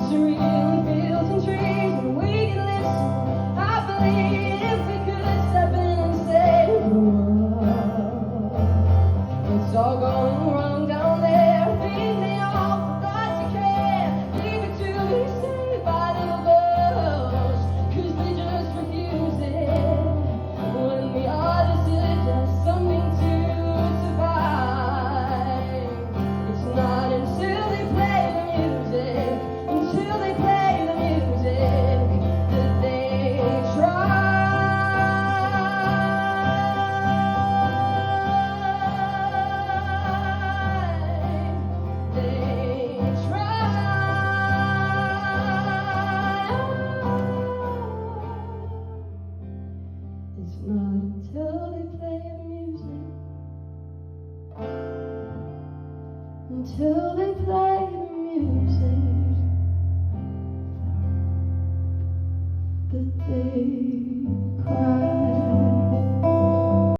Serene fields and trees, and we can listen. I believe if we could step in and save the world. It's all going wrong down there. Feed me all the thoughts you can. Leave it to be saved by little girls, 'cause they just refuse it. When the odyssey does something to survive, it's not until they play the music, until they play the music, that they try. They try. It's not until they play the music, until they play the music, that they cry.